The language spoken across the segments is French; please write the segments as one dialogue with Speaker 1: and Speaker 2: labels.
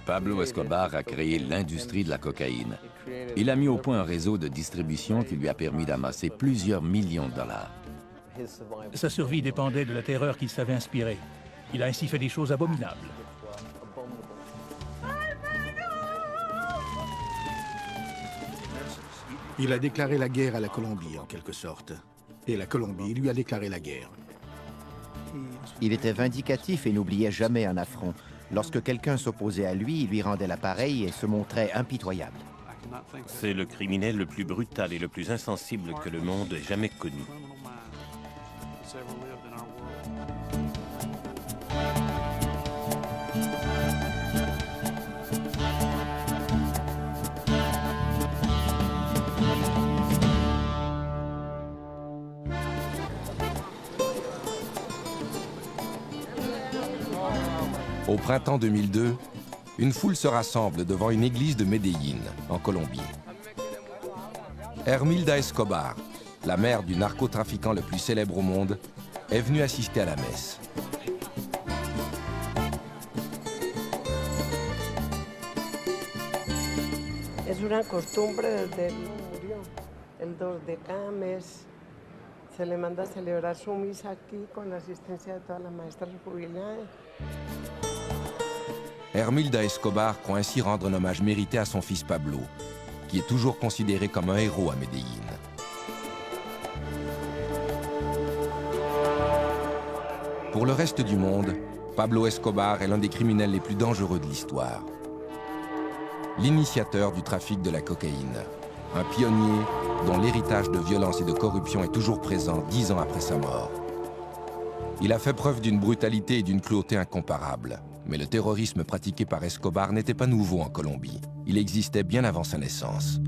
Speaker 1: Pablo Escobar a créé l'industrie de la cocaïne. Il a mis au point un réseau de distribution qui lui a permis d'amasser plusieurs millions de dollars.
Speaker 2: Sa survie dépendait de la terreur qu'il savait inspirer. Il a ainsi fait des choses abominables.
Speaker 3: Il a déclaré la guerre à la Colombie, en quelque sorte. Et la Colombie lui a déclaré la guerre.
Speaker 4: Il était vindicatif et n'oubliait jamais un affront. Lorsque quelqu'un s'opposait à lui, il lui rendait la pareille et se montrait impitoyable.
Speaker 5: C'est le criminel le plus brutal et le plus insensible que le monde ait jamais connu.
Speaker 6: Au printemps 2002, une foule se rassemble devant une église de Medellín, en Colombie. Hermilda Escobar, la mère du narcotrafiquant le plus célèbre au monde, est venue assister à la messe.
Speaker 7: Es una costumbre desde él murió. El 2 de cada mes se le manda a celebrar su misa aquí con la asistencia de todas las maestras jubiladas.
Speaker 6: Hermilda Escobar croit ainsi rendre un hommage mérité à son fils Pablo, qui est toujours considéré comme un héros à Medellín. Pour le reste du monde, Pablo Escobar est l'un des criminels les plus dangereux de l'histoire. L'initiateur du trafic de la cocaïne, un pionnier dont l'héritage de violence et de corruption est toujours présent 10 ans après sa mort. Il a fait preuve d'une brutalité et d'une cruauté incomparables. Mais le terrorisme pratiqué par Escobar n'était pas nouveau en Colombie. Il existait bien avant sa naissance.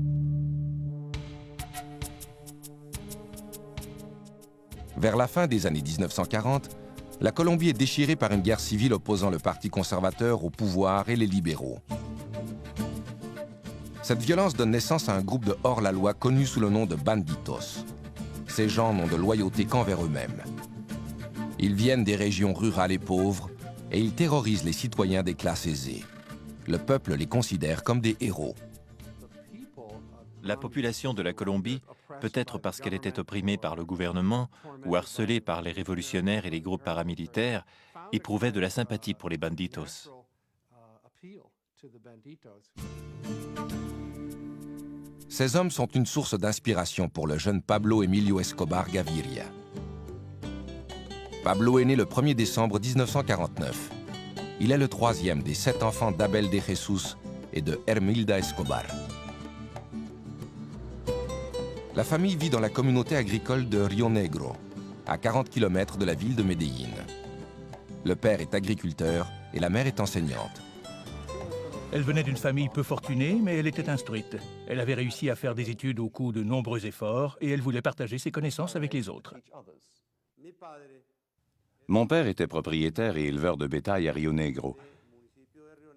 Speaker 6: Vers la fin des années 1940, la Colombie est déchirée par une guerre civile opposant le Parti conservateur au pouvoir et les libéraux. Cette violence donne naissance à un groupe de hors-la-loi connu sous le nom de banditos. Ces gens n'ont de loyauté qu'envers eux-mêmes. Ils viennent des régions rurales et pauvres, et ils terrorisent les citoyens des classes aisées. Le peuple les considère comme des héros.
Speaker 8: La population de la Colombie, peut-être parce qu'elle était opprimée par le gouvernement ou harcelée par les révolutionnaires et les groupes paramilitaires, éprouvait de la sympathie pour les banditos.
Speaker 6: Ces hommes sont une source d'inspiration pour le jeune Pablo Emilio Escobar Gaviria. Pablo est né le 1er décembre 1949. Il est le troisième des 7 enfants d'Abel de Jesus et de Hermilda Escobar. La famille vit dans la communauté agricole de Rio Negro, à 40 km de la ville de Medellín. Le père est agriculteur et la mère est enseignante.
Speaker 2: Elle venait d'une famille peu fortunée, mais elle était instruite. Elle avait réussi à faire des études au coût de nombreux efforts et elle voulait partager ses connaissances avec les autres.
Speaker 1: Mon père était propriétaire et éleveur de bétail à Rio Negro.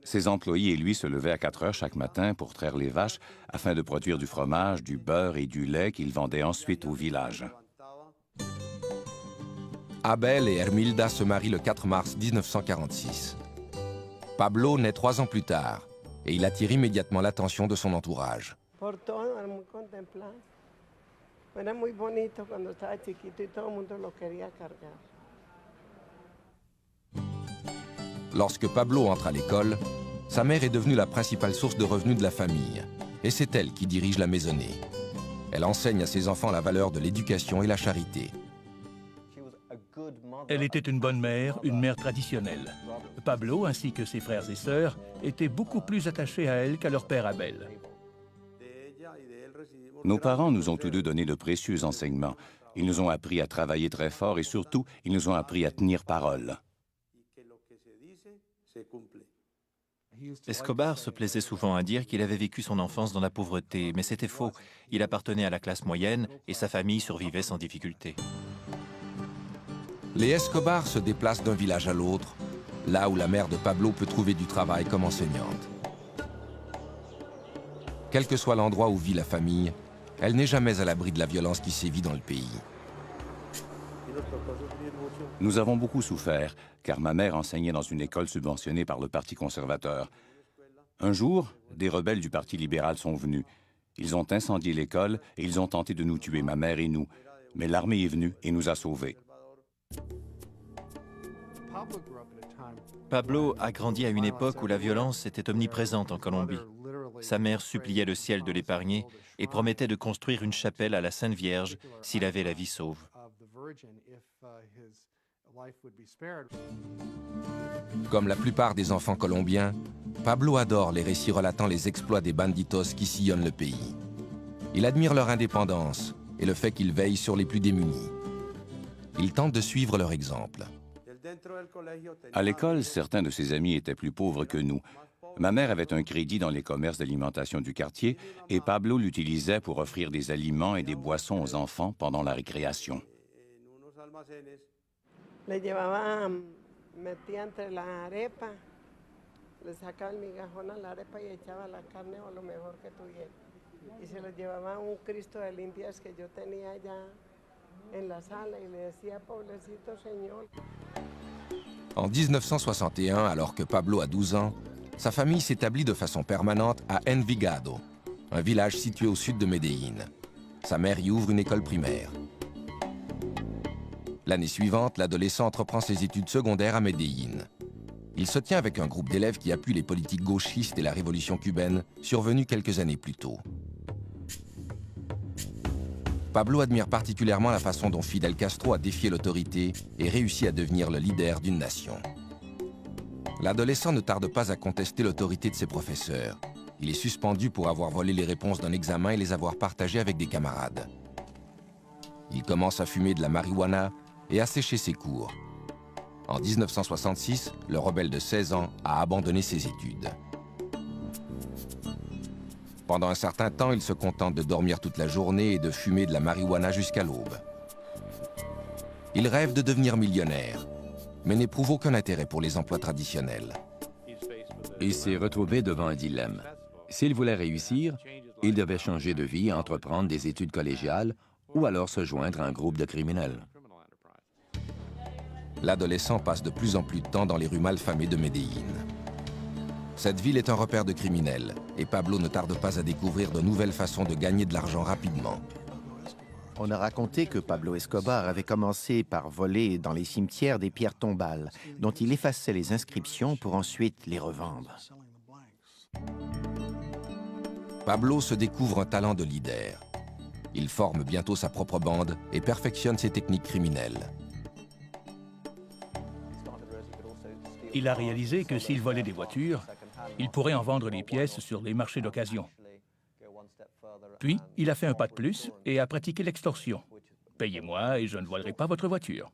Speaker 1: Ses employés et lui se levaient à 4 heures chaque matin pour traire les vaches afin de produire du fromage, du beurre et du lait qu'ils vendaient ensuite au village.
Speaker 6: Abel et Hermilda se marient le 4 mars 1946. Pablo naît 3 ans plus tard et il attire immédiatement l'attention de son entourage. Lorsque Pablo entre à l'école, sa mère est devenue la principale source de revenus de la famille, et c'est elle qui dirige la maisonnée. Elle enseigne à ses enfants la valeur de l'éducation et la charité.
Speaker 2: Elle était une bonne mère, une mère traditionnelle. Pablo, ainsi que ses frères et sœurs, étaient beaucoup plus attachés à elle qu'à leur père Abel.
Speaker 1: Nos parents nous ont tous deux donné de précieux enseignements. Ils nous ont appris à travailler très fort et surtout, ils nous ont appris à tenir parole.
Speaker 8: Escobar se plaisait souvent à dire qu'il avait vécu son enfance dans la pauvreté, mais c'était faux. Il appartenait à la classe moyenne et sa famille survivait sans difficulté.
Speaker 6: Les Escobar se déplacent d'un village à l'autre, là où la mère de Pablo peut trouver du travail comme enseignante. Quel que soit l'endroit où vit la famille, elle n'est jamais à l'abri de la violence qui sévit dans le pays.
Speaker 1: Nous avons beaucoup souffert, car ma mère enseignait dans une école subventionnée par le Parti conservateur. Un jour, des rebelles du Parti libéral sont venus. Ils ont incendié l'école et ils ont tenté de nous tuer, ma mère et nous. Mais l'armée est venue et nous a sauvés.
Speaker 8: Pablo a grandi à une époque où la violence était omniprésente en Colombie. Sa mère suppliait le ciel de l'épargner et promettait de construire une chapelle à la Sainte Vierge s'il avait la vie sauve.
Speaker 6: Comme la plupart des enfants colombiens, Pablo adore les récits relatant les exploits des banditos qui sillonnent le pays. Il admire leur indépendance et le fait qu'ils veillent sur les plus démunis. Il tente de suivre leur exemple.
Speaker 1: À l'école, certains de ses amis étaient plus pauvres que nous. Ma mère avait un crédit dans les commerces d'alimentation du quartier et Pablo l'utilisait pour offrir des aliments et des boissons aux enfants pendant la récréation.
Speaker 7: Le llevaba, metía entre la arepa, le sacaba el migajón a la arepa y echaba la carne o lo mejor que tuviera. Y se lo llevaba a un Cristo de limpias que yo tenía allá en la sala y le decía, pobrecito señor.
Speaker 6: En 1961, alors que Pablo a 12 ans, sa famille s'établit de façon permanente à Envigado, un village situé au sud de Medellín. Sa mère y ouvre une école primaire. L'année suivante, l'adolescent entreprend ses études secondaires à Medellín. Il se tient avec un groupe d'élèves qui appuient les politiques gauchistes et la révolution cubaine, survenue quelques années plus tôt. Pablo admire particulièrement la façon dont Fidel Castro a défié l'autorité et réussi à devenir le leader d'une nation. L'adolescent ne tarde pas à contester l'autorité de ses professeurs. Il est suspendu pour avoir volé les réponses d'un examen et les avoir partagées avec des camarades. Il commence à fumer de la marijuana et à sécher ses cours. En 1966, le rebelle de 16 ans a abandonné ses études. Pendant un certain temps, il se contente de dormir toute la journée et de fumer de la marijuana jusqu'à l'aube. Il rêve de devenir millionnaire, mais n'éprouve aucun intérêt pour les emplois traditionnels.
Speaker 9: Il s'est retrouvé devant un dilemme. S'il voulait réussir, il devait changer de vie et entreprendre des études collégiales ou alors se joindre à un groupe de criminels.
Speaker 6: L'adolescent passe de plus en plus de temps dans les rues malfamées de Medellín. Cette ville est un repère de criminels et Pablo ne tarde pas à découvrir de nouvelles façons de gagner de l'argent rapidement.
Speaker 4: On a raconté que Pablo Escobar avait commencé par voler dans les cimetières des pierres tombales, dont il effaçait les inscriptions pour ensuite les revendre.
Speaker 6: Pablo se découvre un talent de leader. Il forme bientôt sa propre bande et perfectionne ses techniques criminelles.
Speaker 2: Il a réalisé que s'il volait des voitures, il pourrait en vendre les pièces sur les marchés d'occasion. Puis, il a fait un pas de plus et a pratiqué l'extorsion. Payez-moi et je ne volerai pas votre voiture.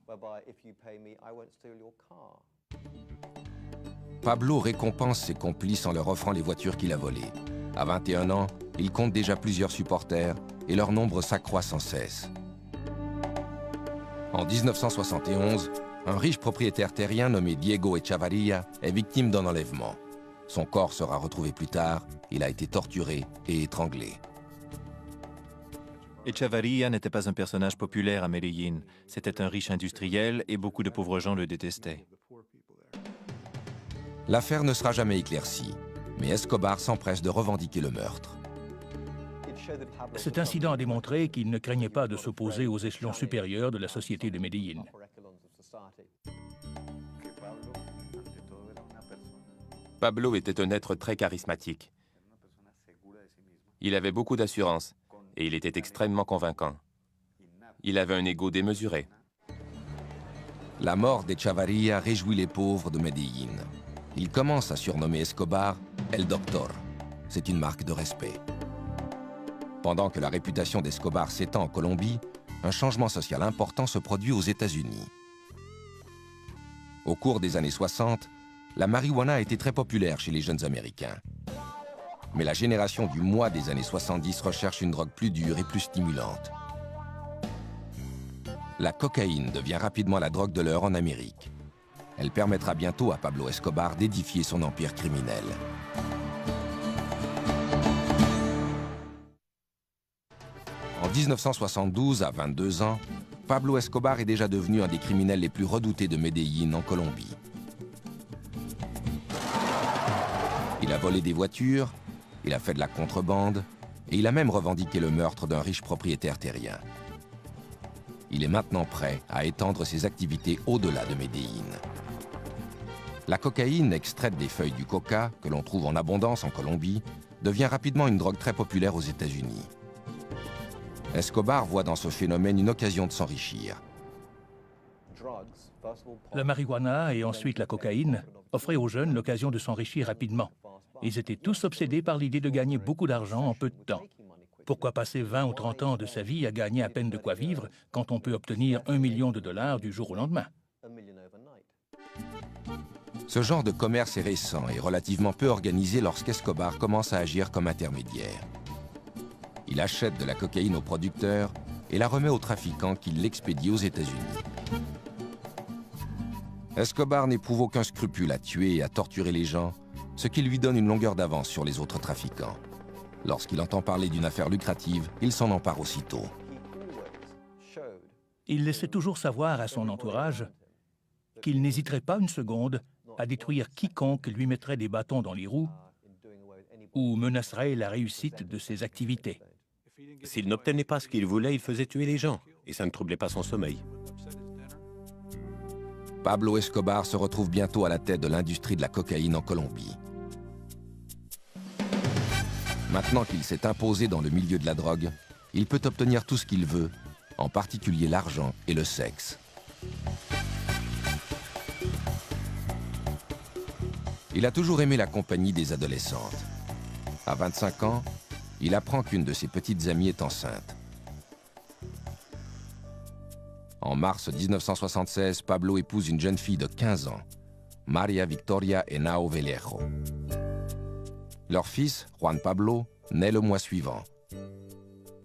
Speaker 6: Pablo récompense ses complices en leur offrant les voitures qu'il a volées. À 21 ans, il compte déjà plusieurs supporters et leur nombre s'accroît sans cesse. En 1971, un riche propriétaire terrien nommé Diego Echavarria est victime d'un enlèvement. Son corps sera retrouvé plus tard, il a été torturé et étranglé.
Speaker 8: Echavarria n'était pas un personnage populaire à Medellín. C'était un riche industriel et beaucoup de pauvres gens le détestaient.
Speaker 6: L'affaire ne sera jamais éclaircie, mais Escobar s'empresse de revendiquer le meurtre.
Speaker 2: Cet incident a démontré qu'il ne craignait pas de s'opposer aux échelons supérieurs de la société de Medellín.
Speaker 10: Pablo était un être très charismatique. Il avait beaucoup d'assurance et il était extrêmement convaincant. Il avait un ego démesuré.
Speaker 6: La mort d'Echavarria réjouit les pauvres de Medellín. Il commence à surnommer Escobar El Doctor. C'est une marque de respect. Pendant que la réputation d'Escobar s'étend en Colombie, un changement social important se produit aux États-Unis. Au cours des années 60, la marijuana a été très populaire chez les jeunes Américains. Mais la génération du moi des années 70 recherche une drogue plus dure et plus stimulante. La cocaïne devient rapidement la drogue de l'heure en Amérique. Elle permettra bientôt à Pablo Escobar d'édifier son empire criminel. En 1972, à 22 ans, Pablo Escobar est déjà devenu un des criminels les plus redoutés de Medellín en Colombie. Il a volé des voitures, il a fait de la contrebande et il a même revendiqué le meurtre d'un riche propriétaire terrien. Il est maintenant prêt à étendre ses activités au-delà de Medellín. La cocaïne, extraite des feuilles du coca, que l'on trouve en abondance en Colombie, devient rapidement une drogue très populaire aux États-Unis. Escobar voit dans ce phénomène une occasion de s'enrichir.
Speaker 2: La marijuana et ensuite la cocaïne offraient aux jeunes l'occasion de s'enrichir rapidement. Ils étaient tous obsédés par l'idée de gagner beaucoup d'argent en peu de temps. Pourquoi passer 20 ou 30 ans de sa vie à gagner à peine de quoi vivre quand on peut obtenir $1 million du jour au lendemain?
Speaker 6: Ce genre de commerce est récent et relativement peu organisé lorsqu'Escobar commence à agir comme intermédiaire. Il achète de la cocaïne aux producteurs et la remet aux trafiquants qui l'expédient aux États-Unis. Escobar n'éprouve aucun scrupule à tuer et à torturer les gens, ce qui lui donne une longueur d'avance sur les autres trafiquants. Lorsqu'il entend parler d'une affaire lucrative, il s'en empare aussitôt.
Speaker 2: Il laissait toujours savoir à son entourage qu'il n'hésiterait pas une seconde à détruire quiconque lui mettrait des bâtons dans les roues ou menacerait la réussite de ses activités.
Speaker 5: S'il n'obtenait pas ce qu'il voulait, il faisait tuer les gens, et ça ne troublait pas son sommeil.
Speaker 6: Pablo Escobar se retrouve bientôt à la tête de l'industrie de la cocaïne en Colombie. Maintenant qu'il s'est imposé dans le milieu de la drogue, il peut obtenir tout ce qu'il veut, en particulier l'argent et le sexe. Il a toujours aimé la compagnie des adolescentes. À 25 ans, il apprend qu'une de ses petites amies est enceinte. En mars 1976, Pablo épouse une jeune fille de 15 ans, María Victoria Henao Vallejo. Leur fils, Juan Pablo, naît le mois suivant.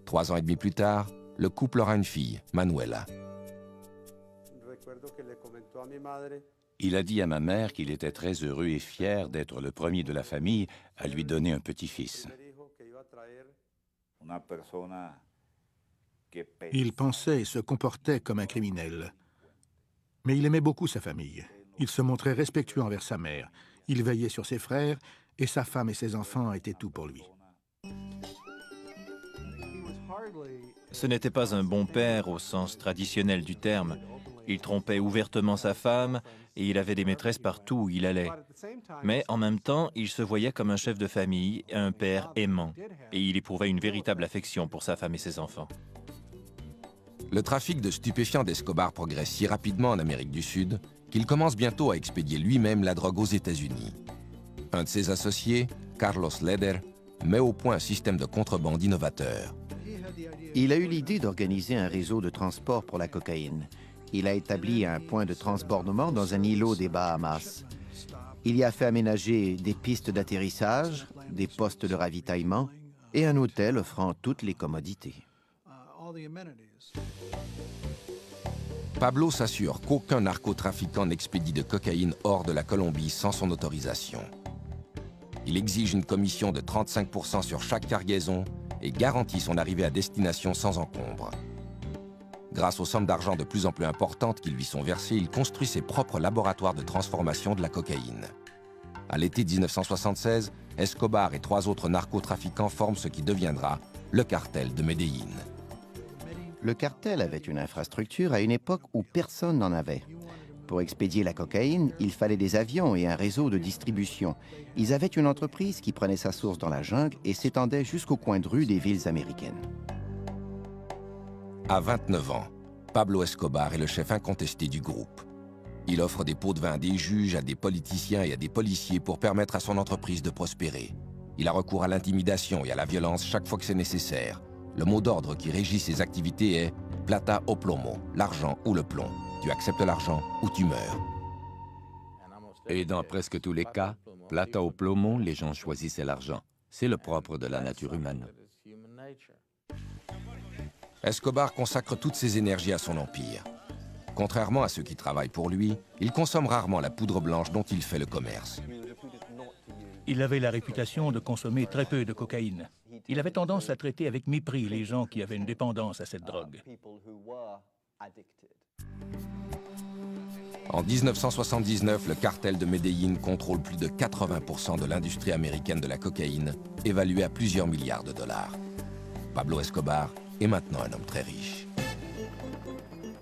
Speaker 6: 3 ans et demi plus tard, le couple aura une fille, Manuela.
Speaker 1: Il a dit à ma mère qu'il était très heureux et fier d'être le premier de la famille à lui donner un petit-fils.
Speaker 3: Il pensait et se comportait comme un criminel. Mais il aimait beaucoup sa famille. Il se montrait respectueux envers sa mère. Il veillait sur ses frères et sa femme et ses enfants étaient tout pour lui.
Speaker 8: Ce n'était pas un bon père au sens traditionnel du terme. Il trompait ouvertement sa femme et il avait des maîtresses partout où il allait. Mais en même temps, il se voyait comme un chef de famille, un père aimant. Et il éprouvait une véritable affection pour sa femme et ses enfants.
Speaker 6: Le trafic de stupéfiants d'Escobar progresse si rapidement en Amérique du Sud qu'il commence bientôt à expédier lui-même la drogue aux États-Unis. Un de ses associés, Carlos Leder, met au point un système de contrebande innovateur.
Speaker 4: Il a eu l'idée d'organiser un réseau de transport pour la cocaïne. Il a établi un point de transbordement dans un îlot des Bahamas. Il y a fait aménager des pistes d'atterrissage, des postes de ravitaillement et un hôtel offrant toutes les commodités.
Speaker 6: Pablo s'assure qu'aucun narcotrafiquant n'expédie de cocaïne hors de la Colombie sans son autorisation. Il exige une commission de 35% sur chaque cargaison et garantit son arrivée à destination sans encombre. Grâce aux sommes d'argent de plus en plus importantes qui lui sont versées, il construit ses propres laboratoires de transformation de la cocaïne. À l'été 1976, Escobar et 3 autres narcotrafiquants forment ce qui deviendra le cartel de Medellín.
Speaker 4: Le cartel avait une infrastructure à une époque où personne n'en avait. Pour expédier la cocaïne, il fallait des avions et un réseau de distribution. Ils avaient une entreprise qui prenait sa source dans la jungle et s'étendait jusqu'au coin de rue des villes américaines.
Speaker 6: À 29 ans, Pablo Escobar est le chef incontesté du groupe. Il offre des pots de vin à des juges, à des politiciens et à des policiers pour permettre à son entreprise de prospérer. Il a recours à l'intimidation et à la violence chaque fois que c'est nécessaire. Le mot d'ordre qui régit ses activités est « plata o plomo », l'argent ou le plomb. Tu acceptes l'argent ou tu meurs.
Speaker 9: Et dans presque tous les cas, plata o plomo, les gens choisissaient l'argent. C'est le propre de la nature humaine.
Speaker 6: Escobar consacre toutes ses énergies à son empire. Contrairement à ceux qui travaillent pour lui, il consomme rarement la poudre blanche dont il fait le commerce.
Speaker 2: Il avait la réputation de consommer très peu de cocaïne. Il avait tendance à traiter avec mépris les gens qui avaient une dépendance à cette drogue.
Speaker 6: En 1979, le cartel de Medellín contrôle plus de 80% de l'industrie américaine de la cocaïne, évaluée à plusieurs milliards de dollars. Pablo Escobar est maintenant un homme très riche.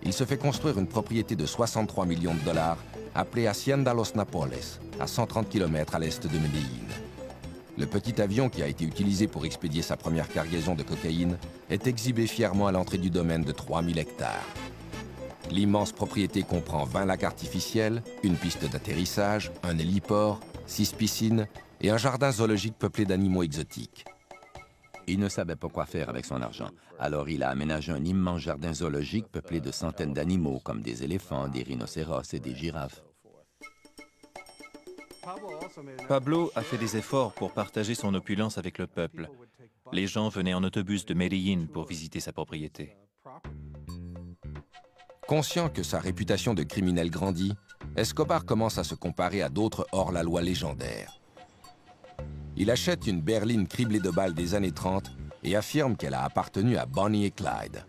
Speaker 6: Il se fait construire une propriété de 63 millions de dollars, appelée Hacienda Los Napoles, à 130 km à l'est de Medellín. Le petit avion qui a été utilisé pour expédier sa première cargaison de cocaïne est exhibé fièrement à l'entrée du domaine de 3000 hectares. L'immense propriété comprend 20 lacs artificiels, une piste d'atterrissage, un héliport, 6 piscines et un jardin zoologique peuplé d'animaux exotiques.
Speaker 9: Il ne savait pas quoi faire avec son argent, alors il a aménagé un immense jardin zoologique peuplé de centaines d'animaux comme des éléphants, des rhinocéros et des girafes.
Speaker 8: Pablo a fait des efforts pour partager son opulence avec le peuple. Les gens venaient en autobus de Medellín pour visiter sa propriété.
Speaker 6: Conscient que sa réputation de criminel grandit, Escobar commence à se comparer à d'autres hors-la-loi légendaires. Il achète une berline criblée de balles des années 30 et affirme qu'elle a appartenu à Bonnie et Clyde.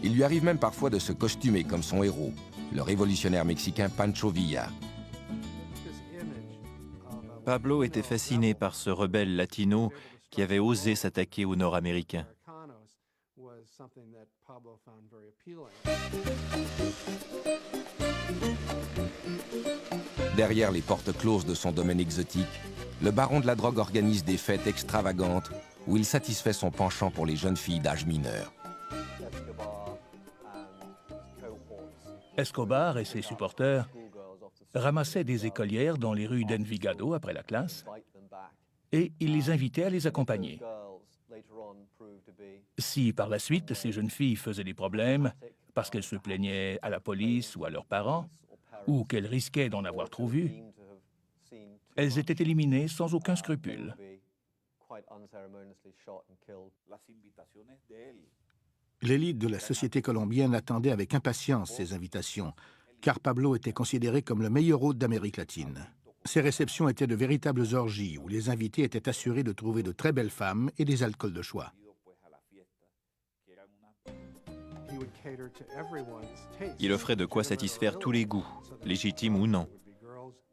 Speaker 6: Il lui arrive même parfois de se costumer comme son héros, le révolutionnaire mexicain Pancho Villa.
Speaker 8: Pablo était fasciné par ce rebelle latino qui avait osé s'attaquer aux Nord-Américains.
Speaker 6: Derrière les portes closes de son domaine exotique, le baron de la drogue organise des fêtes extravagantes où il satisfait son penchant pour les jeunes filles d'âge mineur.
Speaker 2: Escobar et ses supporters ramassaient des écolières dans les rues d'Envigado après la classe et il les invitait à les accompagner. Si par la suite ces jeunes filles faisaient des problèmes parce qu'elles se plaignaient à la police ou à leurs parents, ou qu'elles risquaient d'en avoir trop vu, elles étaient éliminées sans aucun scrupule.
Speaker 3: L'élite de la société colombienne attendait avec impatience ces invitations, car Pablo était considéré comme le meilleur hôte d'Amérique latine. Ces réceptions étaient de véritables orgies où les invités étaient assurés de trouver de très belles femmes et des alcools de choix.
Speaker 8: Il offrait de quoi satisfaire tous les goûts, légitimes ou non.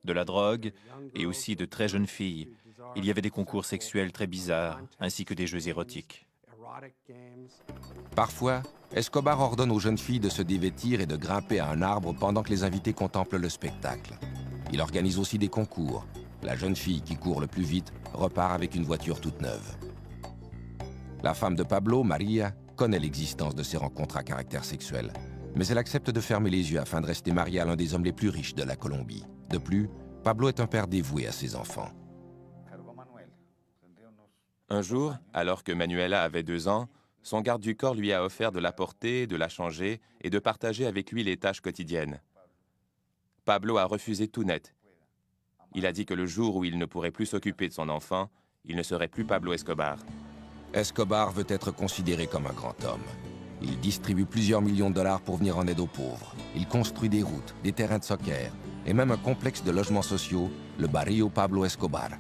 Speaker 8: De la drogue et aussi de très jeunes filles. Il y avait des concours sexuels très bizarres, ainsi que des jeux érotiques.
Speaker 6: Parfois, Escobar ordonne aux jeunes filles de se dévêtir et de grimper à un arbre pendant que les invités contemplent le spectacle. Il organise aussi des concours. La jeune fille qui court le plus vite repart avec une voiture toute neuve. La femme de Pablo, Maria, connaît l'existence de ces rencontres à caractère sexuel, mais elle accepte de fermer les yeux afin de rester mariée à l'un des hommes les plus riches de la Colombie. De plus, Pablo est un père dévoué à ses enfants.
Speaker 10: Un jour, alors que Manuela avait 2 ans, son garde du corps lui a offert de la porter, de la changer et de partager avec lui les tâches quotidiennes. Pablo a refusé tout net. Il a dit que le jour où il ne pourrait plus s'occuper de son enfant, il ne serait plus Pablo Escobar.
Speaker 6: Escobar veut être considéré comme un grand homme. Il distribue plusieurs millions de dollars pour venir en aide aux pauvres. Il construit des routes, des terrains de soccer et même un complexe de logements sociaux, le Barrio Pablo Escobar.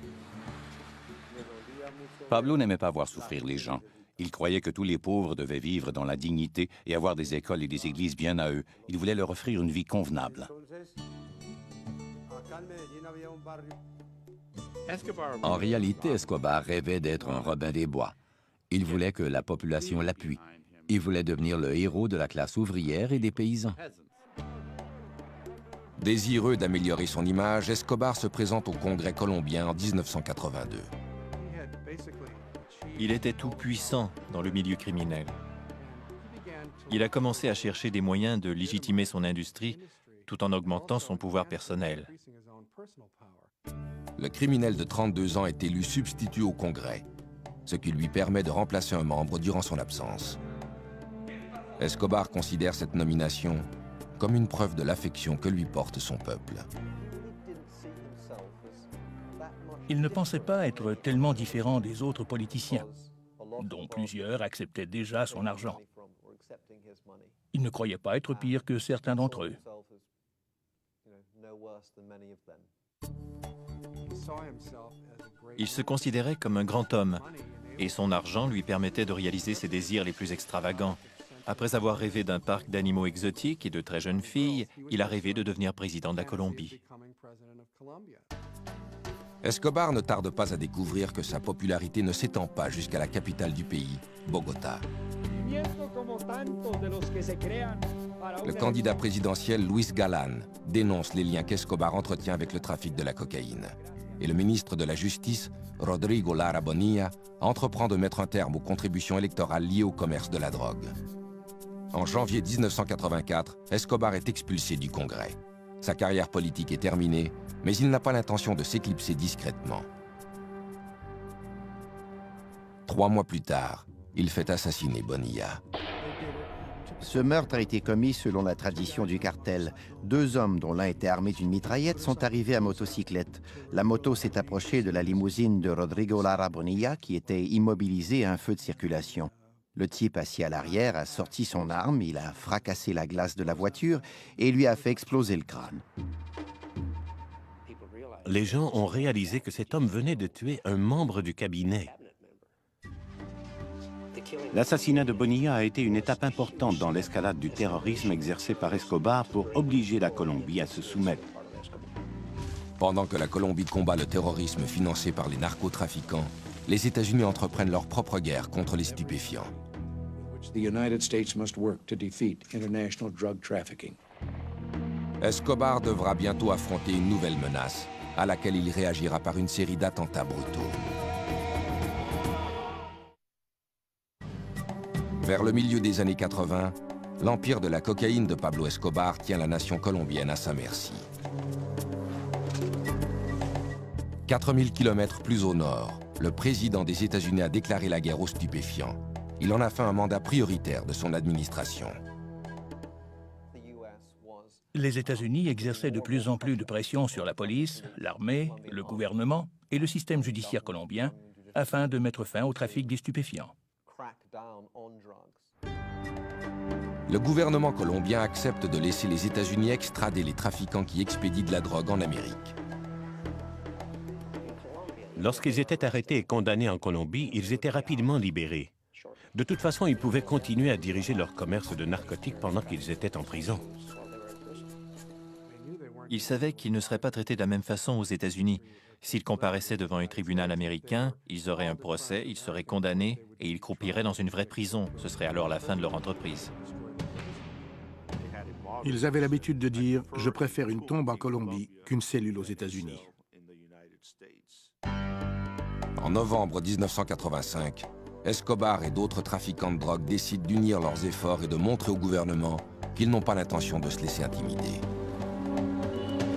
Speaker 1: Pablo n'aimait pas voir souffrir les gens. Il croyait que tous les pauvres devaient vivre dans la dignité et avoir des écoles et des églises bien à eux. Il voulait leur offrir une vie convenable.
Speaker 9: En réalité, Escobar rêvait d'être un Robin des Bois. Il voulait que la population l'appuie. Il voulait devenir le héros de la classe ouvrière et des paysans.
Speaker 6: Désireux d'améliorer son image, Escobar se présente au Congrès colombien en 1982.
Speaker 8: Il était tout puissant dans le milieu criminel. Il a commencé à chercher des moyens de légitimer son industrie tout en augmentant son pouvoir personnel.
Speaker 6: Le criminel de 32 ans est élu substitut au Congrès, ce qui lui permet de remplacer un membre durant son absence. Escobar considère cette nomination comme une preuve de l'affection que lui porte son peuple.
Speaker 2: Il ne pensait pas être tellement différent des autres politiciens, dont plusieurs acceptaient déjà son argent. Il ne croyait pas être pire que certains d'entre eux.
Speaker 8: Il se considérait comme un grand homme, et son argent lui permettait de réaliser ses désirs les plus extravagants. Après avoir rêvé d'un parc d'animaux exotiques et de très jeunes filles, il a rêvé de devenir président de la Colombie.
Speaker 6: Escobar ne tarde pas à découvrir que sa popularité ne s'étend pas jusqu'à la capitale du pays, Bogota. Le candidat présidentiel Luis Galán dénonce les liens qu'Escobar entretient avec le trafic de la cocaïne. Et le ministre de la Justice, Rodrigo Lara Bonilla, entreprend de mettre un terme aux contributions électorales liées au commerce de la drogue. En janvier 1984, Escobar est expulsé du Congrès. Sa carrière politique est terminée, mais il n'a pas l'intention de s'éclipser discrètement. 3 mois plus tard, il fait assassiner Bonilla.
Speaker 4: Ce meurtre a été commis selon la tradition du cartel. 2 hommes, dont l'un était armé d'une mitraillette, sont arrivés à motocyclette. La moto s'est approchée de la limousine de Rodrigo Lara Bonilla, qui était immobilisé à un feu de circulation. Le type assis à l'arrière a sorti son arme, il a fracassé la glace de la voiture et lui a fait exploser le crâne.
Speaker 5: Les gens ont réalisé que cet homme venait de tuer un membre du cabinet.
Speaker 11: L'assassinat de Bonilla a été une étape importante dans l'escalade du terrorisme exercé par Escobar pour obliger la Colombie à se soumettre.
Speaker 6: Pendant que la Colombie combat le terrorisme financé par les narcotrafiquants, les États-Unis entreprennent leur propre guerre contre les stupéfiants. Escobar devra bientôt affronter une nouvelle menace, à laquelle il réagira par une série d'attentats brutaux. Vers le milieu des années 80, l'empire de la cocaïne de Pablo Escobar tient la nation colombienne à sa merci. 4000 km plus au nord, le président des États-Unis a déclaré la guerre aux stupéfiants. Il en a fait un mandat prioritaire de son administration.
Speaker 2: Les États-Unis exerçaient de plus en plus de pression sur la police, l'armée, le gouvernement et le système judiciaire colombien afin de mettre fin au trafic des stupéfiants.
Speaker 6: Le gouvernement colombien accepte de laisser les États-Unis extrader les trafiquants qui expédient de la drogue en Amérique.
Speaker 5: Lorsqu'ils étaient arrêtés et condamnés en Colombie, ils étaient rapidement libérés. De toute façon, ils pouvaient continuer à diriger leur commerce de narcotiques pendant qu'ils étaient en prison.
Speaker 8: Ils savaient qu'ils ne seraient pas traités de la même façon aux États-Unis. S'ils comparaissaient devant un tribunal américain, ils auraient un procès, ils seraient condamnés et ils croupiraient dans une vraie prison. Ce serait alors la fin de leur entreprise.
Speaker 3: Ils avaient l'habitude de dire « Je préfère une tombe en Colombie qu'une cellule aux États-Unis ».
Speaker 6: En novembre 1985, Escobar et d'autres trafiquants de drogue décident d'unir leurs efforts et de montrer au gouvernement qu'ils n'ont pas l'intention de se laisser intimider.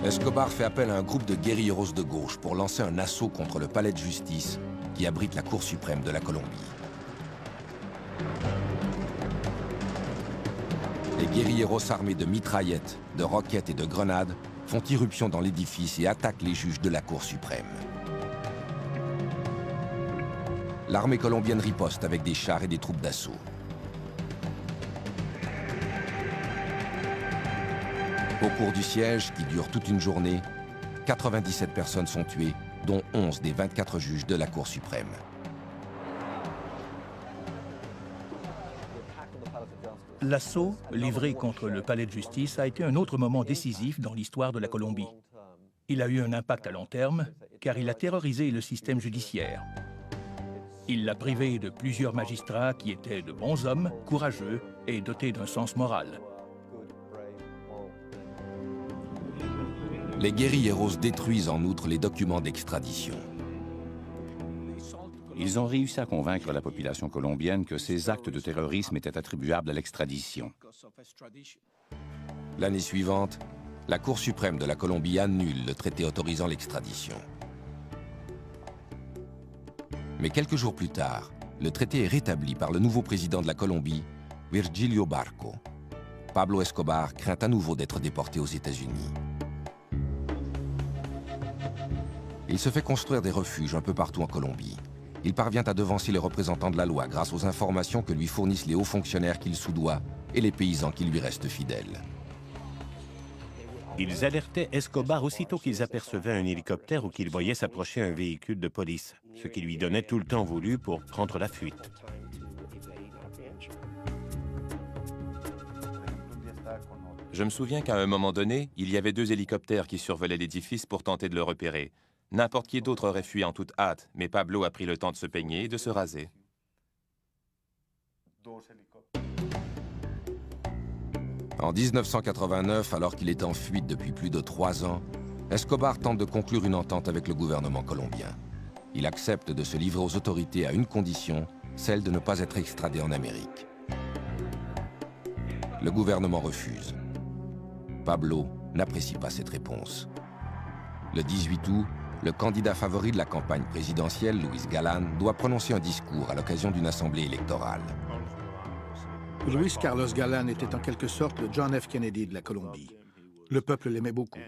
Speaker 6: Escobar fait appel à un groupe de guérilleros de gauche pour lancer un assaut contre le palais de justice qui abrite la Cour suprême de la Colombie. Les guérilleros armés de mitraillettes, de roquettes et de grenades font irruption dans l'édifice et attaquent les juges de la Cour suprême. L'armée colombienne riposte avec des chars et des troupes d'assaut. Au cours du siège, qui dure toute une journée, 97 personnes sont tuées, dont 11 des 24 juges de la Cour suprême.
Speaker 2: L'assaut livré contre le palais de justice a été un autre moment décisif dans l'histoire de la Colombie. Il a eu un impact à long terme, car il a terrorisé le système judiciaire. Il l'a privé de plusieurs magistrats qui étaient de bons hommes, courageux et dotés d'un sens moral.
Speaker 6: Les guérilleros détruisent en outre les documents d'extradition.
Speaker 1: Ils ont réussi à convaincre la population colombienne que ces actes de terrorisme étaient attribuables à l'extradition.
Speaker 6: L'année suivante, la Cour suprême de la Colombie annule le traité autorisant l'extradition. Mais quelques jours plus tard, le traité est rétabli par le nouveau président de la Colombie, Virgilio Barco. Pablo Escobar craint à nouveau d'être déporté aux États-Unis. Il se fait construire des refuges un peu partout en Colombie. Il parvient à devancer les représentants de la loi grâce aux informations que lui fournissent les hauts fonctionnaires qu'il soudoie et les paysans qui lui restent fidèles.
Speaker 5: Ils alertaient Escobar aussitôt qu'ils apercevaient un hélicoptère ou qu'ils voyaient s'approcher un véhicule de police, ce qui lui donnait tout le temps voulu pour prendre la fuite.
Speaker 10: Je me souviens qu'à un moment donné, il y avait 2 hélicoptères qui survolaient l'édifice pour tenter de le repérer. N'importe qui d'autre aurait fui en toute hâte, mais Pablo a pris le temps de se peigner et de se raser.
Speaker 6: En 1989, alors qu'il est en fuite depuis plus de 3 ans, Escobar tente de conclure une entente avec le gouvernement colombien. Il accepte de se livrer aux autorités à une condition, celle de ne pas être extradé en Amérique. Le gouvernement refuse. Pablo n'apprécie pas cette réponse. Le 18 août, le candidat favori de la campagne présidentielle, Luis Galán, doit prononcer un discours à l'occasion d'une assemblée électorale.
Speaker 3: Luis Carlos Galán était en quelque sorte le John F. Kennedy de la Colombie. Le peuple l'aimait beaucoup.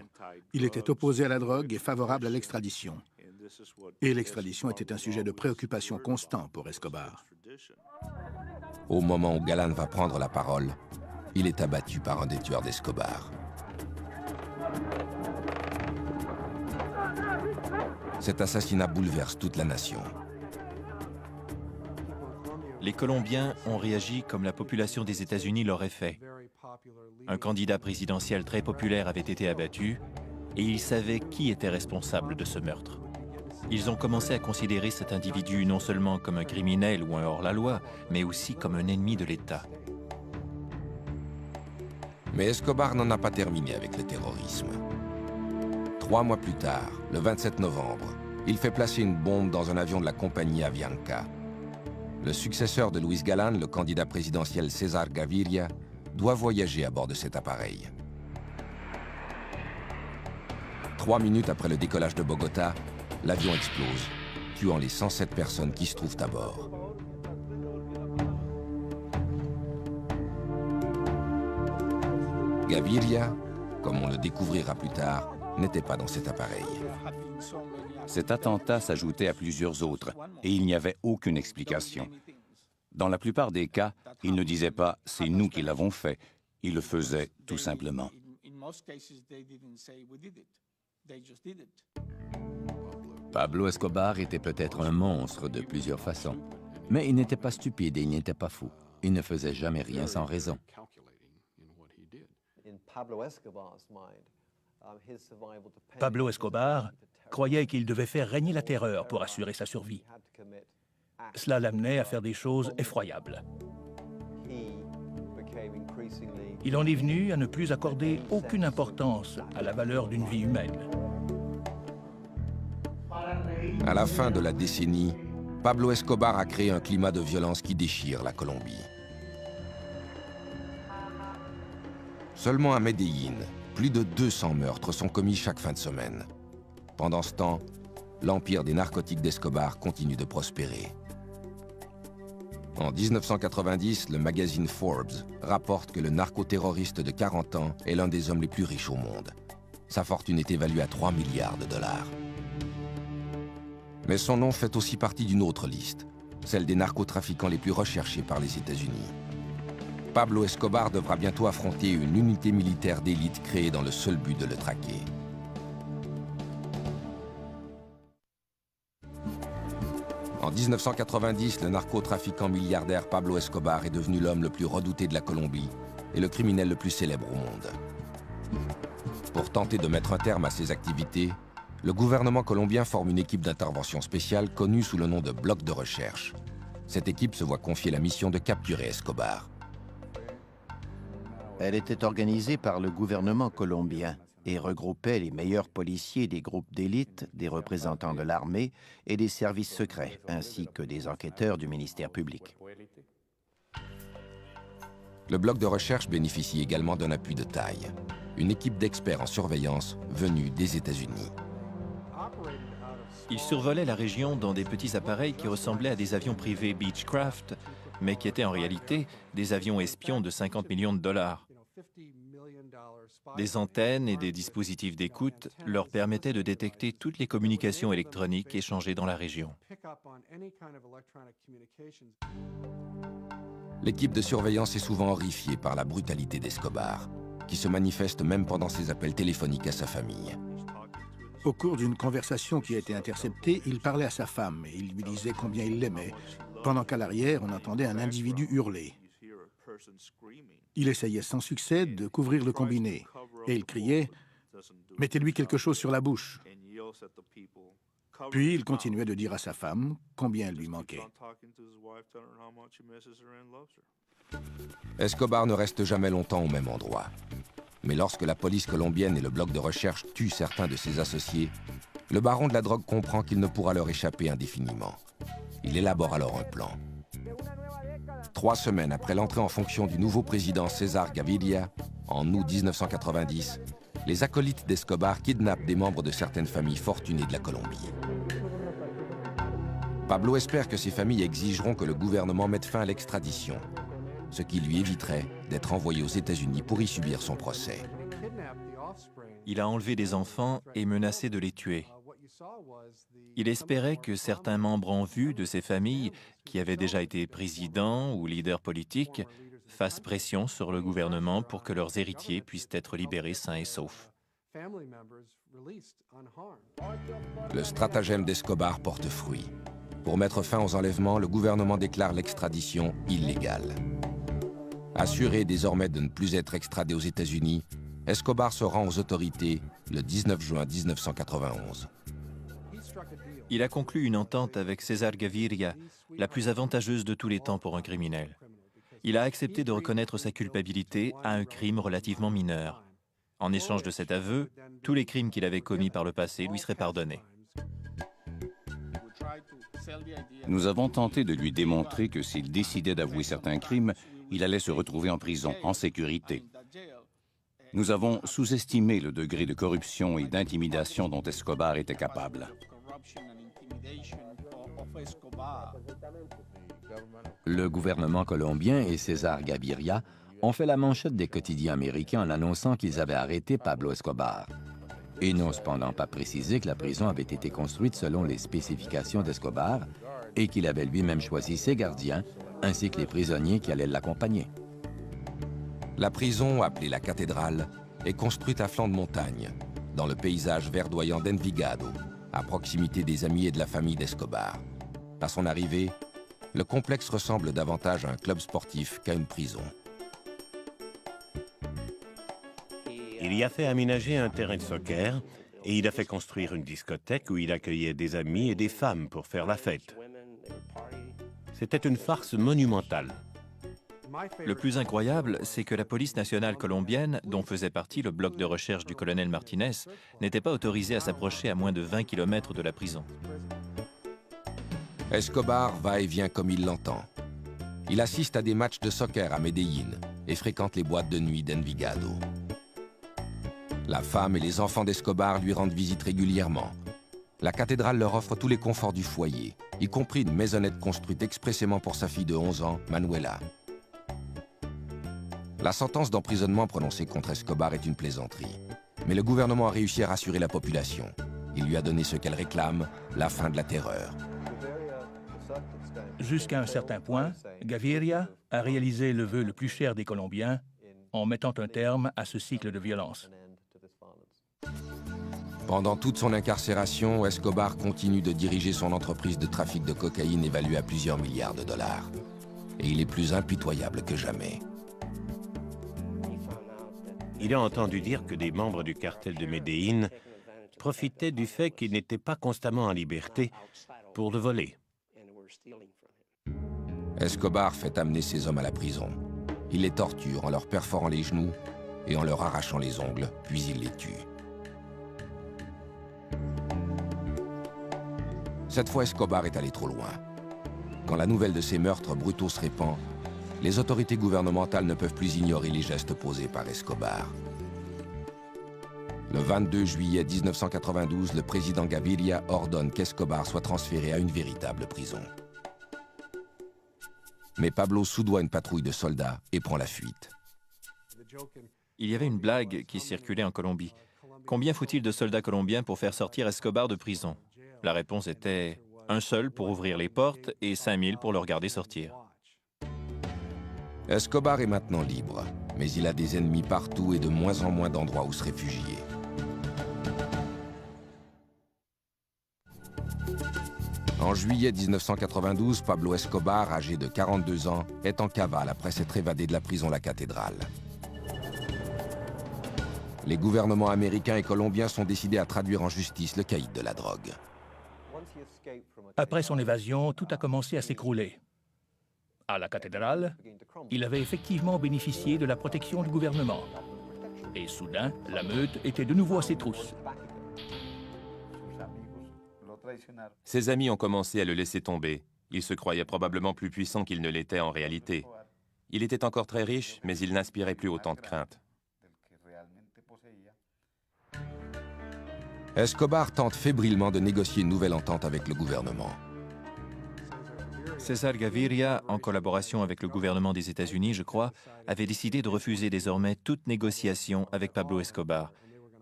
Speaker 3: Il était opposé à la drogue et favorable à l'extradition. Et l'extradition était un sujet de préoccupation constant pour Escobar.
Speaker 6: Au moment où Galán va prendre la parole, il est abattu par un des tueurs d'Escobar. Cet assassinat bouleverse toute la nation.
Speaker 8: Les Colombiens ont réagi comme la population des États-Unis l'aurait fait. Un candidat présidentiel très populaire avait été abattu et ils savaient qui était responsable de ce meurtre. Ils ont commencé à considérer cet individu non seulement comme un criminel ou un hors-la-loi, mais aussi comme un ennemi de l'État.
Speaker 6: Mais Escobar n'en a pas terminé avec le terrorisme. 3 mois plus tard, le 27 novembre, il fait placer une bombe dans un avion de la compagnie Avianca. Le successeur de Luis Galán, le candidat présidentiel César Gaviria, doit voyager à bord de cet appareil. 3 minutes après le décollage de Bogota, l'avion explose, tuant les 107 personnes qui se trouvent à bord. Gaviria, comme on le découvrira plus tard, n'était pas dans cet appareil.
Speaker 1: Cet attentat s'ajoutait à plusieurs autres et il n'y avait aucune explication. Dans la plupart des cas, ils ne disaient pas « c'est nous qui l'avons fait », ils le faisaient tout simplement.
Speaker 9: Pablo Escobar était peut-être un monstre de plusieurs façons, mais il n'était pas stupide et il n'était pas fou. Il ne faisait jamais rien sans raison.
Speaker 2: Pablo Escobar croyait qu'il devait faire régner la terreur pour assurer sa survie. Cela l'amenait à faire des choses effroyables. Il en est venu à ne plus accorder aucune importance à la valeur d'une vie humaine.
Speaker 6: À la fin de la décennie, Pablo Escobar a créé un climat de violence qui déchire la Colombie. Seulement à Medellín, plus de 200 meurtres sont commis chaque fin de semaine. Pendant ce temps, l'empire des narcotiques d'Escobar continue de prospérer. En 1990, le magazine Forbes rapporte que le narcoterroriste de 40 ans est l'un des hommes les plus riches au monde. Sa fortune est évaluée à 3 milliards de dollars. Mais son nom fait aussi partie d'une autre liste, celle des narcotrafiquants les plus recherchés par les États-Unis. Pablo Escobar devra bientôt affronter une unité militaire d'élite créée dans le seul but de le traquer. En 1990, le narcotrafiquant milliardaire Pablo Escobar est devenu l'homme le plus redouté de la Colombie et le criminel le plus célèbre au monde. Pour tenter de mettre un terme à ses activités, le gouvernement colombien forme une équipe d'intervention spéciale connue sous le nom de Bloc de recherche. Cette équipe se voit confier la mission de capturer Escobar.
Speaker 4: Elle était organisée par le gouvernement colombien et regroupait les meilleurs policiers des groupes d'élite, des représentants de l'armée et des services secrets, ainsi que des enquêteurs du ministère public.
Speaker 6: Le bloc de recherche bénéficie également d'un appui de taille, une équipe d'experts en surveillance venue des États-Unis.
Speaker 8: Ils survolaient la région dans des petits appareils qui ressemblaient à des avions privés Beechcraft, mais qui étaient en réalité des avions espions de 50 millions de dollars. Des antennes et des dispositifs d'écoute leur permettaient de détecter toutes les communications électroniques échangées dans la région.
Speaker 6: L'équipe de surveillance est souvent horrifiée par la brutalité d'Escobar, qui se manifeste même pendant ses appels téléphoniques à sa famille.
Speaker 3: Au cours d'une conversation qui a été interceptée, il parlait à sa femme et il lui disait combien il l'aimait, pendant qu'à l'arrière, on entendait un individu hurler. Il essayait sans succès de couvrir le combiné, et il criait « Mettez-lui quelque chose sur la bouche ». Puis il continuait de dire à sa femme combien elle lui manquait.
Speaker 6: Escobar ne reste jamais longtemps au même endroit. Mais lorsque la police colombienne et le bloc de recherche tuent certains de ses associés, le baron de la drogue comprend qu'il ne pourra leur échapper indéfiniment. Il élabore alors un plan. 3 semaines après l'entrée en fonction du nouveau président César Gaviria, en août 1990, les acolytes d'Escobar kidnappent des membres de certaines familles fortunées de la Colombie. Pablo espère que ces familles exigeront que le gouvernement mette fin à l'extradition, ce qui lui éviterait d'être envoyé aux États-Unis pour y subir son procès.
Speaker 8: Il a enlevé des enfants et menacé de les tuer. Il espérait que certains membres en vue de ces familles, qui avaient déjà été présidents ou leaders politiques, fassent pression sur le gouvernement pour que leurs héritiers puissent être libérés sains et saufs.
Speaker 6: Le stratagème d'Escobar porte fruit. Pour mettre fin aux enlèvements, le gouvernement déclare l'extradition illégale. Assuré désormais de ne plus être extradé aux États-Unis, Escobar se rend aux autorités le 19 juin 1991.
Speaker 8: Il a conclu une entente avec César Gaviria, la plus avantageuse de tous les temps pour un criminel. Il a accepté de reconnaître sa culpabilité à un crime relativement mineur. En échange de cet aveu, tous les crimes qu'il avait commis par le passé lui seraient pardonnés.
Speaker 1: Nous avons tenté de lui démontrer que s'il décidait d'avouer certains crimes, il allait se retrouver en prison, en sécurité. Nous avons sous-estimé le degré de corruption et d'intimidation dont Escobar était capable.
Speaker 9: Le gouvernement colombien et César Gaviria ont fait la manchette des quotidiens américains en annonçant qu'ils avaient arrêté Pablo Escobar. Et n'ont cependant pas précisé que la prison avait été construite selon les spécifications d'Escobar et qu'il avait lui-même choisi ses gardiens ainsi que les prisonniers qui allaient l'accompagner.
Speaker 6: La prison, appelée la cathédrale, est construite à flanc de montagne, dans le paysage verdoyant d'Envigado, à proximité des amis et de la famille d'Escobar. À son arrivée, le complexe ressemble davantage à un club sportif qu'à une prison.
Speaker 5: Il y a fait aménager un terrain de soccer et il a fait construire une discothèque où il accueillait des amis et des femmes pour faire la fête. C'était une farce monumentale.
Speaker 8: Le plus incroyable, c'est que la police nationale colombienne, dont faisait partie le bloc de recherche du colonel Martinez, n'était pas autorisée à s'approcher à moins de 20 km de la prison.
Speaker 6: Escobar va et vient comme il l'entend. Il assiste à des matchs de soccer à Medellín et fréquente les boîtes de nuit d'Envigado. La femme et les enfants d'Escobar lui rendent visite régulièrement. La cathédrale leur offre tous les conforts du foyer, y compris une maisonnette construite expressément pour sa fille de 11 ans, Manuela. La sentence d'emprisonnement prononcée contre Escobar est une plaisanterie. Mais le gouvernement a réussi à rassurer la population. Il lui a donné ce qu'elle réclame, la fin de la terreur.
Speaker 2: Jusqu'à un certain point, Gaviria a réalisé le vœu le plus cher des Colombiens en mettant un terme à ce cycle de violence.
Speaker 6: Pendant toute son incarcération, Escobar continue de diriger son entreprise de trafic de cocaïne évaluée à plusieurs milliards de dollars. Et il est plus impitoyable que jamais.
Speaker 5: Il a entendu dire que des membres du cartel de Medellín profitaient du fait qu'il n'était pas constamment en liberté pour le voler.
Speaker 6: Escobar fait amener ces hommes à la prison. Il les torture en leur perforant les genoux et en leur arrachant les ongles, puis il les tue. Cette fois, Escobar est allé trop loin. Quand la nouvelle de ces meurtres brutaux se répand, les autorités gouvernementales ne peuvent plus ignorer les gestes posés par Escobar. Le 22 juillet 1992, le président Gaviria ordonne qu'Escobar soit transféré à une véritable prison. Mais Pablo soudoie une patrouille de soldats et prend la fuite.
Speaker 8: Il y avait une blague qui circulait en Colombie. Combien faut-il de soldats colombiens pour faire sortir Escobar de prison? La réponse était un seul pour ouvrir les portes et 5000 pour le regarder sortir.
Speaker 6: Escobar est maintenant libre, mais il a des ennemis partout et de moins en moins d'endroits où se réfugier. En juillet 1992, Pablo Escobar, âgé de 42 ans, est en cavale après s'être évadé de la prison La Cathédrale. Les gouvernements américains et colombiens sont décidés à traduire en justice le caïd de la drogue.
Speaker 2: Après son évasion, tout a commencé à s'écrouler. À la cathédrale, il avait effectivement bénéficié de la protection du gouvernement. Et soudain, la meute était de nouveau à ses trousses.
Speaker 10: Ses amis ont commencé à le laisser tomber. Il se croyait probablement plus puissant qu'il ne l'était en réalité. Il était encore très riche, mais il n'inspirait plus autant de crainte.
Speaker 6: Escobar tente fébrilement de négocier une nouvelle entente avec le gouvernement.
Speaker 8: César Gaviria, en collaboration avec le gouvernement des États-Unis, je crois, avait décidé de refuser désormais toute négociation avec Pablo Escobar.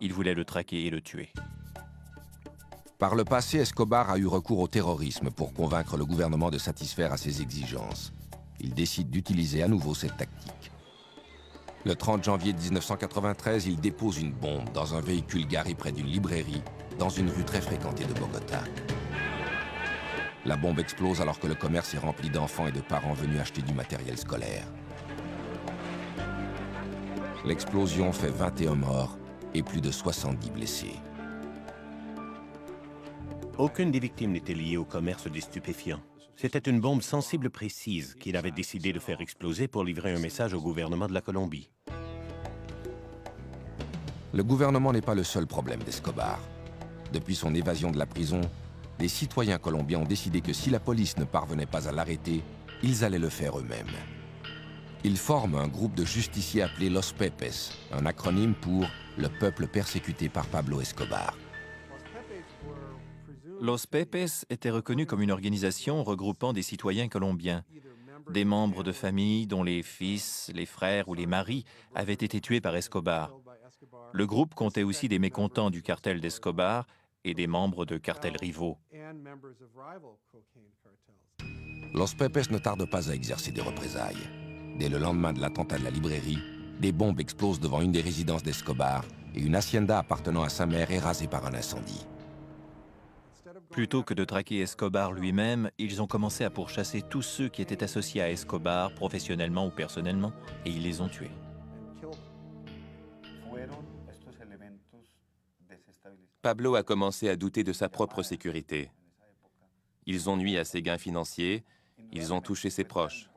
Speaker 8: Il voulait le traquer et le tuer.
Speaker 6: Par le passé, Escobar a eu recours au terrorisme pour convaincre le gouvernement de satisfaire à ses exigences. Il décide d'utiliser à nouveau cette tactique. Le 30 janvier 1993, il dépose une bombe dans un véhicule garé près d'une librairie, dans une rue très fréquentée de Bogota. La bombe explose alors que le commerce est rempli d'enfants et de parents venus acheter du matériel scolaire. L'explosion fait 21 morts et plus de 70 blessés.
Speaker 5: Aucune des victimes n'était liée au commerce des stupéfiants. C'était une bombe sensible précise qu'il avait décidé de faire exploser pour livrer un message au gouvernement de la Colombie.
Speaker 6: Le gouvernement n'est pas le seul problème d'Escobar. Depuis son évasion de la prison, les citoyens colombiens ont décidé que si la police ne parvenait pas à l'arrêter, ils allaient le faire eux-mêmes. Ils forment un groupe de justiciers appelé Los Pepes, un acronyme pour « le peuple persécuté par Pablo Escobar ».
Speaker 8: Los Pepes était reconnu comme une organisation regroupant des citoyens colombiens, des membres de familles dont les fils, les frères ou les maris avaient été tués par Escobar. Le groupe comptait aussi des mécontents du cartel d'Escobar et des membres de cartels rivaux.
Speaker 6: Los Pepes ne tarde pas à exercer des représailles. Dès le lendemain de l'attentat de la librairie, des bombes explosent devant une des résidences d'Escobar et une hacienda appartenant à sa mère est rasée par un incendie.
Speaker 8: Plutôt que de traquer Escobar lui-même, ils ont commencé à pourchasser tous ceux qui étaient associés à Escobar, professionnellement ou personnellement, et ils les ont tués.
Speaker 10: Pablo a commencé à douter de sa propre sécurité. Ils ont nui à ses gains financiers, ils ont touché ses proches.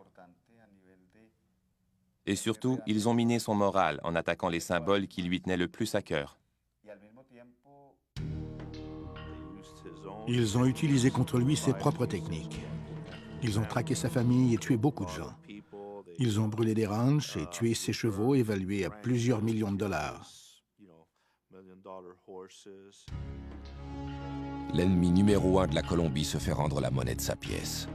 Speaker 10: Et surtout, ils ont miné son moral en attaquant les symboles qui lui tenaient le plus à cœur.
Speaker 3: Ils ont utilisé contre lui ses propres techniques. Ils ont traqué sa famille et tué beaucoup de gens. Ils ont brûlé des ranchs et tué ses chevaux évalués à plusieurs millions de dollars.
Speaker 6: L'ennemi numéro 1 de la Colombie se fait rendre la monnaie de sa pièce.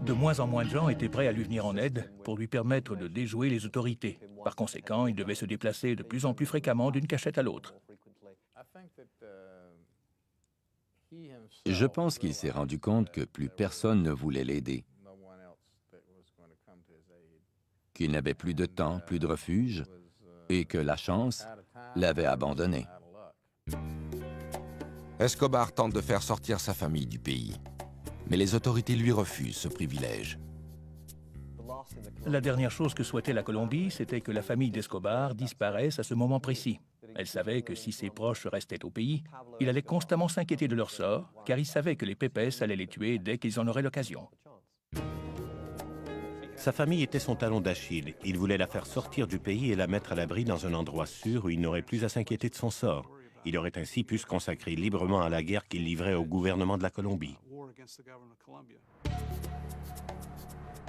Speaker 2: De moins en moins de gens étaient prêts à lui venir en aide pour lui permettre de déjouer les autorités. Par conséquent, il devait se déplacer de plus en plus fréquemment d'une cachette à l'autre.
Speaker 9: Je pense qu'il s'est rendu compte que plus personne ne voulait l'aider, qu'il n'avait plus de temps, plus de refuge, et que la chance l'avait abandonné.
Speaker 6: Escobar tente de faire sortir sa famille du pays, mais les autorités lui refusent ce privilège.
Speaker 2: La dernière chose que souhaitait la Colombie, c'était que la famille d'Escobar disparaisse à ce moment précis. Elle savait que si ses proches restaient au pays, il allait constamment s'inquiéter de leur sort, car il savait que les Pepes allaient les tuer dès qu'ils en auraient l'occasion.
Speaker 5: Sa famille était son talon d'Achille. Il voulait la faire sortir du pays et la mettre à l'abri dans un endroit sûr où il n'aurait plus à s'inquiéter de son sort. Il aurait ainsi pu se consacrer librement à la guerre qu'il livrait au gouvernement de la Colombie.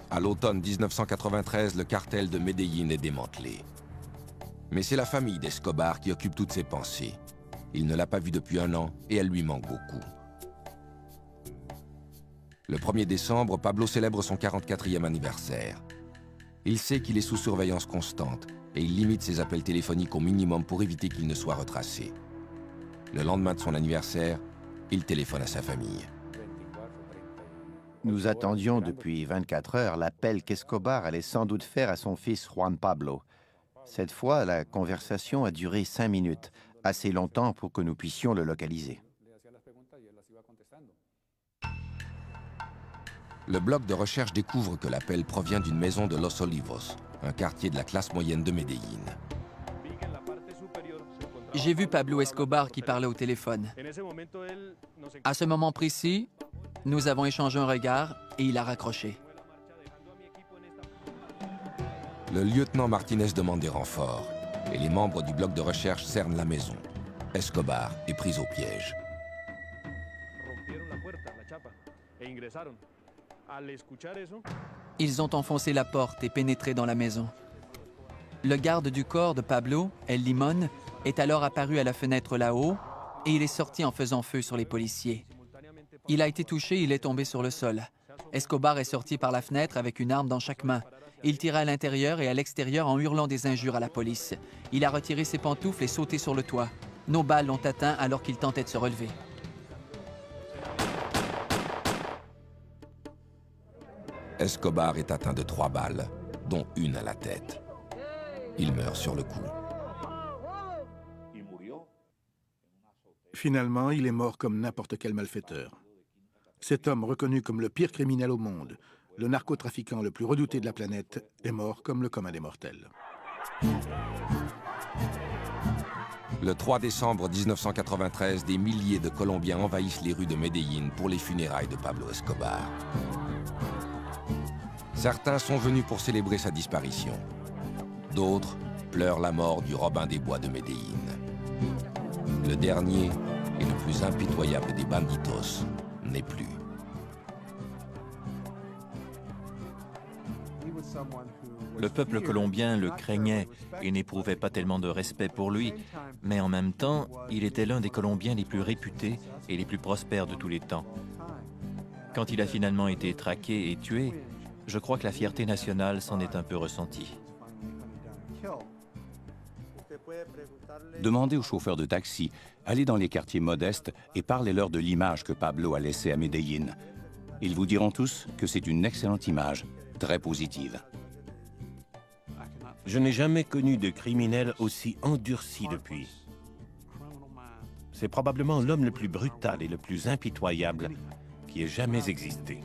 Speaker 6: À l'automne 1993, le cartel de Medellín est démantelé. Mais c'est la famille d'Escobar qui occupe toutes ses pensées. Il ne l'a pas vue depuis 1 an et elle lui manque beaucoup. Le 1er décembre, Pablo célèbre son 44e anniversaire. Il sait qu'il est sous surveillance constante et il limite ses appels téléphoniques au minimum pour éviter qu'il ne soit retracé. Le lendemain de son anniversaire, il téléphone à sa famille.
Speaker 4: Nous attendions depuis 24 heures l'appel qu'Escobar allait sans doute faire à son fils Juan Pablo. Cette fois, la conversation a duré 5 minutes, assez longtemps pour que nous puissions le localiser.
Speaker 6: Le bloc de recherche découvre que l'appel provient d'une maison de Los Olivos, un quartier de la classe moyenne de Medellín.
Speaker 12: J'ai vu Pablo Escobar qui parlait au téléphone. À ce moment précis, nous avons échangé un regard et il a raccroché.
Speaker 6: Le lieutenant Martinez demande des renforts et les membres du bloc de recherche cernent la maison. Escobar est pris au piège.
Speaker 12: Ils ont enfoncé la porte et pénétré dans la maison. Le garde du corps de Pablo, El Limón, est alors apparu à la fenêtre là-haut et il est sorti en faisant feu sur les policiers. Il a été touché et il est tombé sur le sol. Escobar est sorti par la fenêtre avec une arme dans chaque main. Il tira à l'intérieur et à l'extérieur en hurlant des injures à la police. Il a retiré ses pantoufles et sauté sur le toit. Nos balles l'ont atteint alors qu'il tentait de se relever.
Speaker 6: Escobar est atteint de 3 balles, dont une à la tête. Il meurt sur le coup.
Speaker 3: Finalement, il est mort comme n'importe quel malfaiteur. Cet homme, reconnu comme le pire criminel au monde, le narcotrafiquant le plus redouté de la planète, est mort comme le commun des mortels.
Speaker 6: Le 3 décembre 1993, des milliers de Colombiens envahissent les rues de Medellín pour les funérailles de Pablo Escobar. Certains sont venus pour célébrer sa disparition. D'autres pleurent la mort du Robin des Bois de Medellín. Le dernier et le plus impitoyable des banditos n'est plus.
Speaker 8: Le peuple colombien le craignait et n'éprouvait pas tellement de respect pour lui, mais en même temps, il était l'un des Colombiens les plus réputés et les plus prospères de tous les temps. Quand il a finalement été traqué et tué, je crois que la fierté nationale s'en est un peu ressentie.
Speaker 1: Demandez aux chauffeurs de taxi, allez dans les quartiers modestes et parlez-leur de l'image que Pablo a laissée à Medellín. Ils vous diront tous que c'est une excellente image, très positive.
Speaker 5: Je n'ai jamais connu de criminel aussi endurci depuis. C'est probablement l'homme le plus brutal et le plus impitoyable qui ait jamais existé.